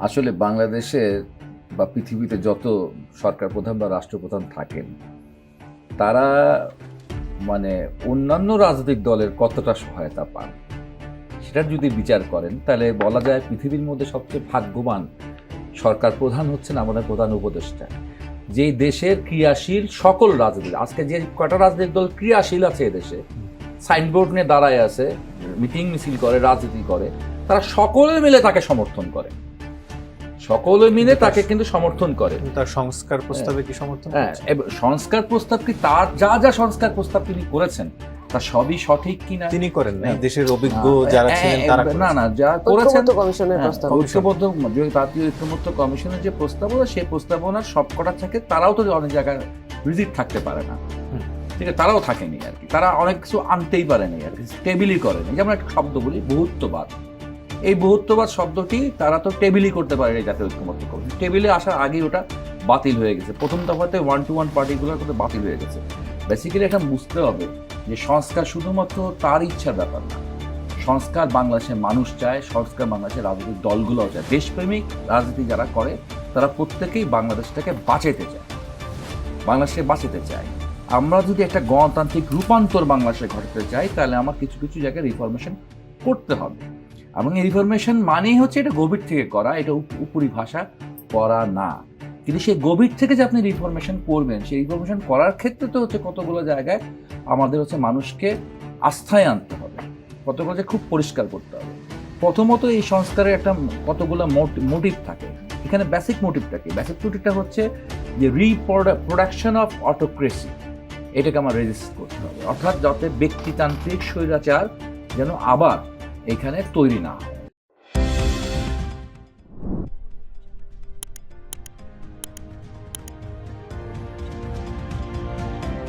আসলে বাংলাদেশের বা পৃথিবীতে যত সরকার প্রধান বা রাষ্ট্রপ্রধান থাকেন তারা মানে অন্যান্য রাজনৈতিক দলের কতটা সহায়তা পান সেটার যদি বিচার করেন তাহলে বলা যায় পৃথিবীর মধ্যে সবচেয়ে ভাগ্যবান সরকার প্রধান হচ্ছেন আমাদের প্রধান উপদেষ্টা, যেই দেশের ক্রিয়াশীল সকল রাজনীতি, আজকে যে কটা রাজনৈতিক দল ক্রিয়াশীল আছে এদেশে, সাইনবোর্ড নিয়ে দাঁড়ায় আছে, মিটিং মিছিল করে, রাজনীতি করে, তারা সকলে মিলে তাকে সমর্থন করে, সকলে মিলে তাকে কিন্তু সমর্থন করে। তার সংস্কার প্রস্তাবে কি সমর্থন? হ্যাঁ, সংস্কার প্রস্তাব কি তার যা সংস্কার প্রস্তাব তিনি করেছেন তা সবই সঠিক কিনা তিনি করেন না, দেশের অভিজ্ঞ যারা ছিলেন তারা না যা করেছেন কমিশনের প্রস্তাব, ঐক্যবদ্ধ জাতীয় ঐক্যমত্য কমিশনের যে প্রস্তাবনা, সেই প্রস্তাবনার সবকটা থাকে, তারাও তো অনেক জায়গায় ভিজিট থাকতে পারে না, ঠিক আছে, তারাও থাকেনি আর কি, তারা অনেক কিছু আনতেই পারেনি আর কি, টেবিলই করেনি। যেমন একটা শব্দ বলি, বহুত্ববাদ, এই বহুত্ববাদ শব্দটি তারা তো টেবিলই করতে পারেনি জাতীয় ঐক্যমত্য কমিশন, টেবিলে আসার আগেই ওটা বাতিল হয়ে গেছে, প্রথম দফাতে 1-to-1 পার্টিকুলার করে বাতিল হয়ে গেছে। বেসিক্যালি এটা বুঝতে হবে যে সংস্কার শুধুমাত্র তার ইচ্ছার ব্যাপার না, সংস্কার বাংলাদেশের মানুষ চায়, সংস্কার বাংলাদেশের রাজনৈতিক দলগুলোও চায়, দেশপ্রেমিক রাজনীতি যারা করে তারা প্রত্যেকেই বাংলাদেশটাকে বাঁচাতে চায়, বাংলাদেশে বাঁচাতে চায়। আমরা যদি একটা গণতান্ত্রিক রূপান্তর বাংলাদেশে ঘটাতে চাই তাহলে আমার কিছু কিছু জায়গায় রিফরমেশন করতে হবে, এবং এই রিফরমেশন মানেই হচ্ছে এটা গভীর থেকে করা, এটা উপরি ভাষা করা না। কিন্তু সেই গভীর থেকে যে আপনি রিফরমেশন করবেন, সেই রিফরমেশন করার ক্ষেত্রে তো হচ্ছে কতগুলো জায়গায় আমাদের হচ্ছে মানুষকে আস্থায় আনতে হবে, কতগুলো যে খুব পরিষ্কার করতে হবে। প্রথমত এই সংস্কারের একটা কতগুলো মোটিভ থাকে, এখানে বেসিক মোটিভটা কি? বেসিক মোটিভটা হচ্ছে যে রিপ্রোডাকশন অফ অটোক্রেসি, এটাকে আমার রেজিস্ট করতে হবে, অর্থাৎ যাতে ব্যক্তিতান্ত্রিক স্বৈরাচার যেন আবার এখানে তৈরি না হয়।